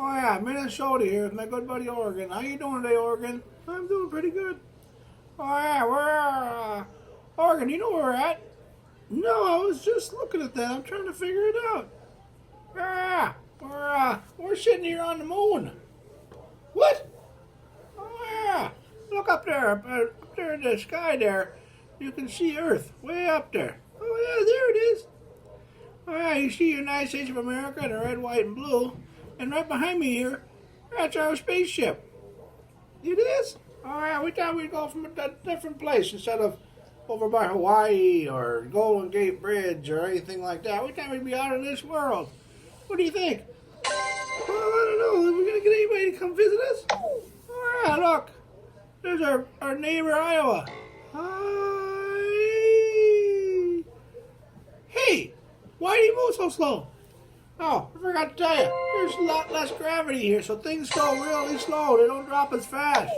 Oh yeah, Minnesota here with my good buddy Oregon. How you doing today, Oregon? I'm doing pretty good. Oh yeah, we're Oregon. You know where we're at? No, I was just looking at that. I'm trying to figure it out. Yeah, we're sitting here on the moon. What? Oh yeah, look up there, up there in the sky there. You can see Earth way up there. Oh yeah, there it is. Oh yeah, you see the United States of America, the red, white, and blue. And right behind me here, that's our spaceship. It is? Oh yeah, we thought we'd go from a different place instead of over by Hawaii or Golden Gate Bridge or anything like that. We thought we'd be out of this world. What do you think? Well, I don't know. Are we going to get anybody to come visit us? Oh yeah, look. There's our neighbor, Iowa. Hi. Hey, why do you move so slow? Oh, I forgot to tell you. There's a lot less gravity here, so things go really slow. They don't drop as fast.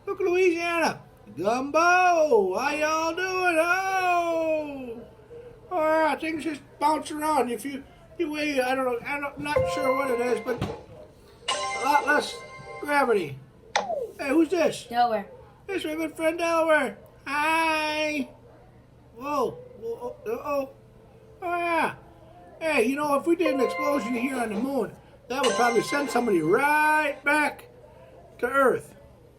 Look at Louisiana. Gumbo, how y'all doing? Oh, yeah, things just bounce around. If you weigh, I don't know, I'm not sure what it is, but a lot less gravity. Hey, who's this? Delaware. This is my good friend Delaware. Hi. Whoa. Uh-oh. Oh, yeah. Hey, you know, if we did an explosion here on the moon, that would probably send somebody right back to Earth.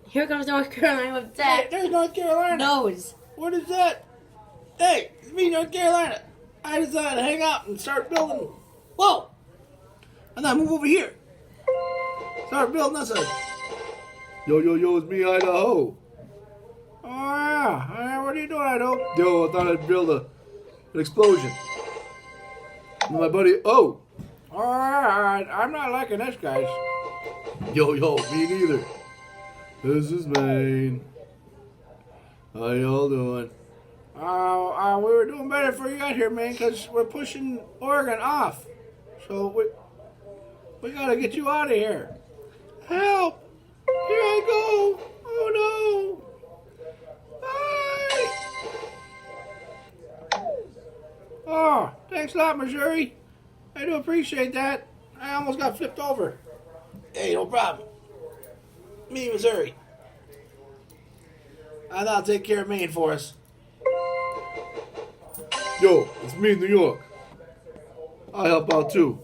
Here comes North Carolina with that. Hey, there's North Carolina. Nose. What is that? Hey, it's me, North Carolina. I decided to hang out and start building. Whoa! And then move over here. Start building us a. Yo, it's me, Idaho. Oh, yeah. Hey, what are you doing, Idaho? Yo, I thought I'd build an explosion. And my buddy. Oh! Alright, I'm not liking this, guys. Yo, me neither. This is Maine. How y'all doing? We were doing better before you got here, man, because we're pushing Oregon off. So we gotta get you out of here. Help! Here I go! Oh no! Bye! Oh, thanks a lot, Missouri. I do appreciate that. I almost got flipped over. Hey, no problem. Me, Missouri. I thought I'll take care of Maine for us. Yo, it's me, New York. I help out too.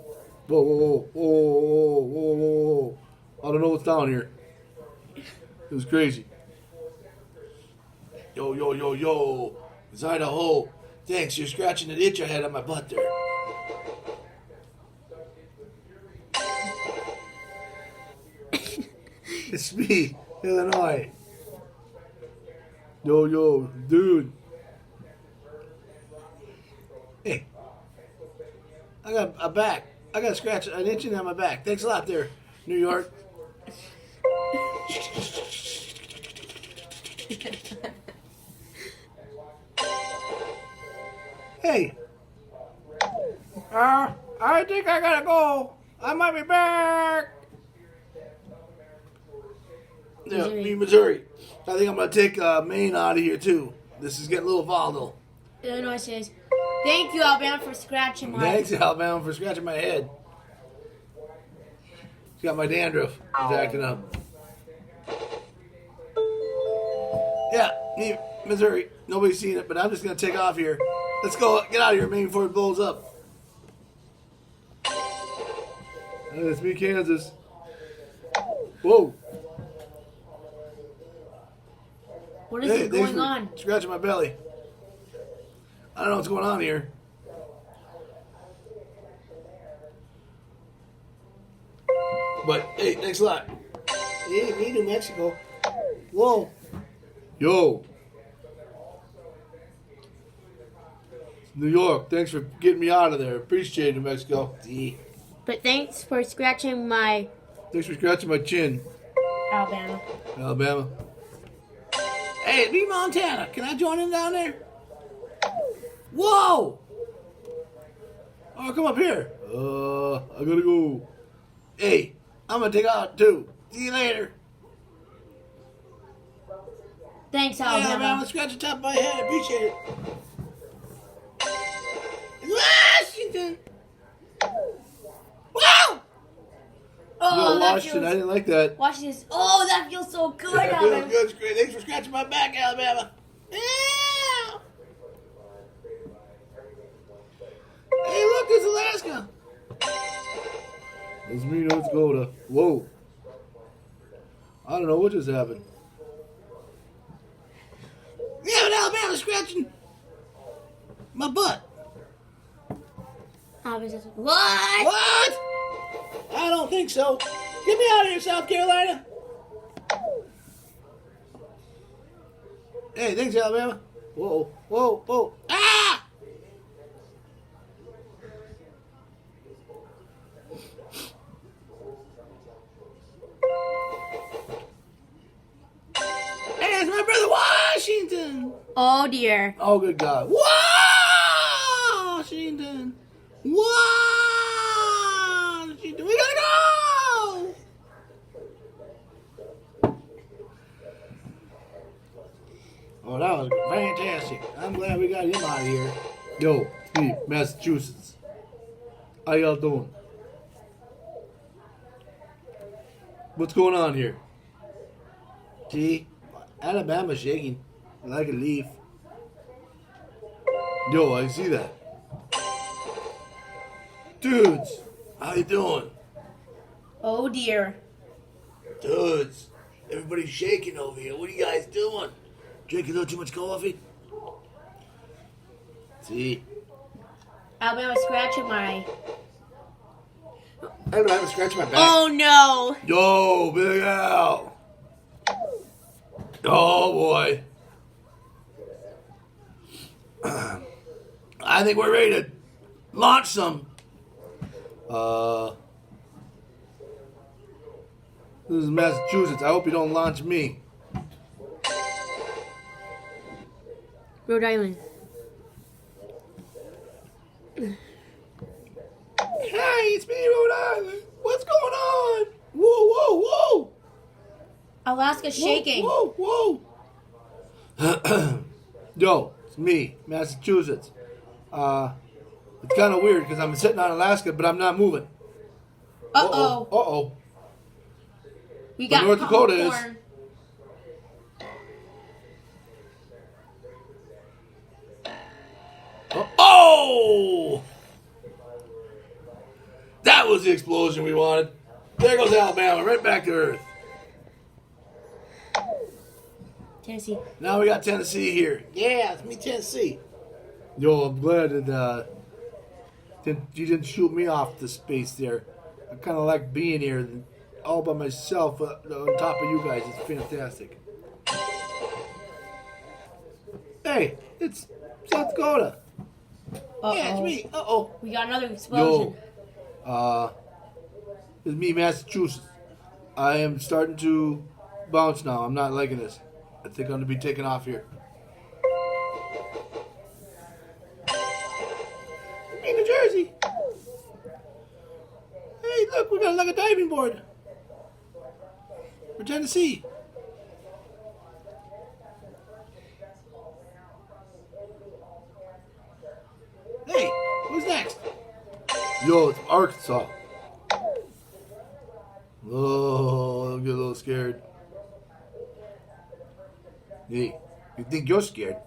Whoa. I don't know what's down here. It was crazy. Yo. It's Idaho. Thanks, you're scratching an itch I had on my butt there. It's me, Illinois. Yo, dude. Hey, I got a back. I got a scratch, an itching on my back. Thanks a lot there, New York. Hey, I think I gotta go. I might be back. Yeah, me, Missouri. I think I'm gonna take Maine out of here too. This is getting a little volatile. Illinois says, "Thank you, Alabama, for scratching my." Thanks, Alabama, for scratching my head. It's got my dandruff. It's acting up. Yeah, me, Missouri. Nobody's seen it, but I'm just gonna take off here. Let's go. Get out of here, Maine, before it blows up. It's me, Kansas. Whoa. What is going on? Scratching my belly. I don't know what's going on here. But hey, thanks a lot. Hey, me, New Mexico. Whoa. Yo. New York, thanks for getting me out of there. Appreciate it, New Mexico. But thanks for scratching my. Thanks for scratching my chin. Alabama. Hey, me, Montana. Can I join in down there? Whoa! Oh, come up here. I gotta go. Hey, I'm gonna take out too. See you later. Thanks, Hey, Alabama. Alabama, let's scratch the top of my head. I appreciate it. Washington. Wow! Oh, Washington. feels- I didn't like that. Washington. Oh, that feels so good, That feels Alabama. good. Thanks for scratching my back, Alabama. Yeah. Hey, look, it's Alaska. It's me, North Dakota. Whoa. I don't know what just happened. Yeah, but Alabama's scratching my butt. What? What? I don't think so. Get me out of here, South Carolina. Hey, thanks, Alabama. Whoa, whoa, whoa. Ah! Hey, it's my brother Washington. Oh dear. Oh, good God. Washington. Washington. We gotta go. Oh, that was fantastic. I'm glad we got him out of here. Yo, it's me, Massachusetts. How y'all doing? What's going on here? See? Alabama's shaking like a leaf. Yo, I see that. Dudes, how you doing? Oh dear. Dudes, everybody's shaking over here. What are you guys doing? Drinking a little too much coffee? See? Alabama scratching my. I don't have to scratch my back. Oh no. Yo, Big Al. Oh boy. I think we're ready to launch some. This is Massachusetts. I hope you don't launch me. Rhode Island. Hey, it's me, Rhode Island. What's going on? Whoa, whoa, whoa. Alaska's shaking. Whoa, whoa, whoa. Yo, it's me, Massachusetts. It's kind of weird because I'm sitting on Alaska, but I'm not moving. Uh-oh. Uh-oh. We got North Dakota is. popcorn. Oh! That was the explosion we wanted. There goes Alabama, right back to earth. Tennessee. Now we got Tennessee here. Yeah, it's me, Tennessee. Yo, I'm glad that you didn't shoot me off to space there. I kind of like being here all by myself on top of you guys. It's fantastic. Hey, it's South Dakota. Uh-oh. Yeah, it's me. Uh-oh. We got another explosion. It's me, Massachusetts. I am starting to bounce now. I'm not liking this. I think I'm going to be taking off here. I'm in New Jersey. Hey, look, we got like a diving board. For Tennessee. Hey, who's next? Yo, it's Arkansas. Oh, I'm getting a little scared. Hey, you think you're scared?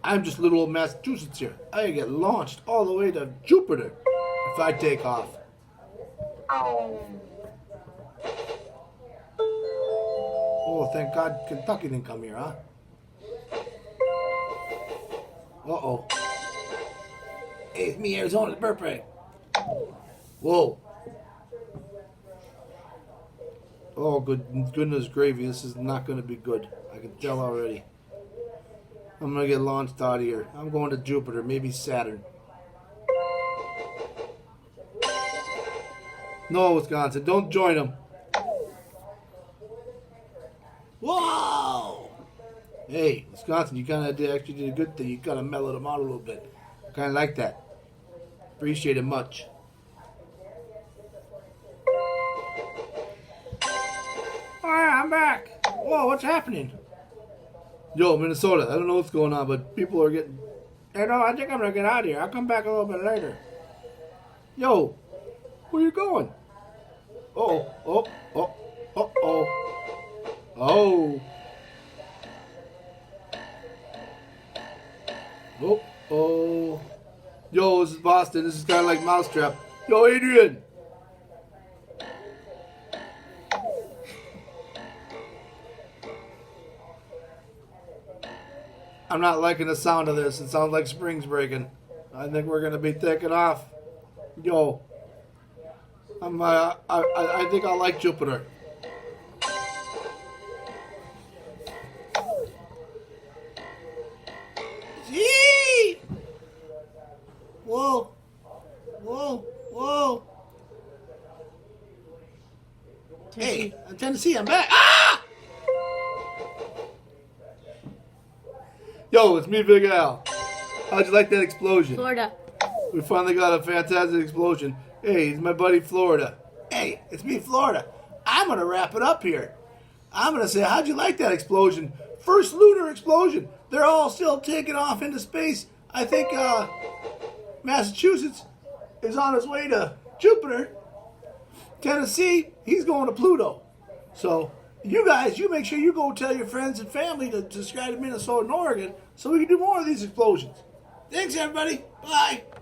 I'm just little old Massachusetts here. I get launched all the way to Jupiter if I take off. Oh, thank God Kentucky didn't come here, huh? Uh-oh. Hey, it's me, Arizona's birthday. Whoa. Oh, goodness gravy. This is not going to be good. I can tell already. I'm going to get launched out of here. I'm going to Jupiter, maybe Saturn. No, Wisconsin. Don't join them. Whoa! Hey, Wisconsin, you kind of actually did a good thing. You kind of mellowed them out a little bit. I kind of like that. Appreciate it much. Alright, I'm back. Whoa, what's happening? Yo, Minnesota. I don't know what's going on, but people are getting... Hey, no, I think I'm going to get out of here. I'll come back a little bit later. Yo, where you going? Oh, oh, oh, oh, oh. Oh. Oh, oh. Yo, this is Boston. This is kind of like Mousetrap. Yo, Adrian. I'm not liking the sound of this. It sounds like springs breaking. I think we're gonna be taking off. Yo, I think I like Jupiter. Yee! Whoa, whoa, whoa! Hey, Tennessee, I'm back. Ah! Yo, it's me, Big Al. How'd you like that explosion? Florida. We finally got a fantastic explosion. Hey, it's my buddy Florida. Hey, it's me, Florida. I'm going to wrap it up here. I'm going to say, how'd you like that explosion? First lunar explosion. They're all still taking off into space. I think Massachusetts is on his way to Jupiter. Tennessee, he's going to Pluto. So, you guys, you make sure you go tell your friends and family to subscribe to Minnesota and Oregon so we can do more of these explosions. Thanks, everybody. Bye.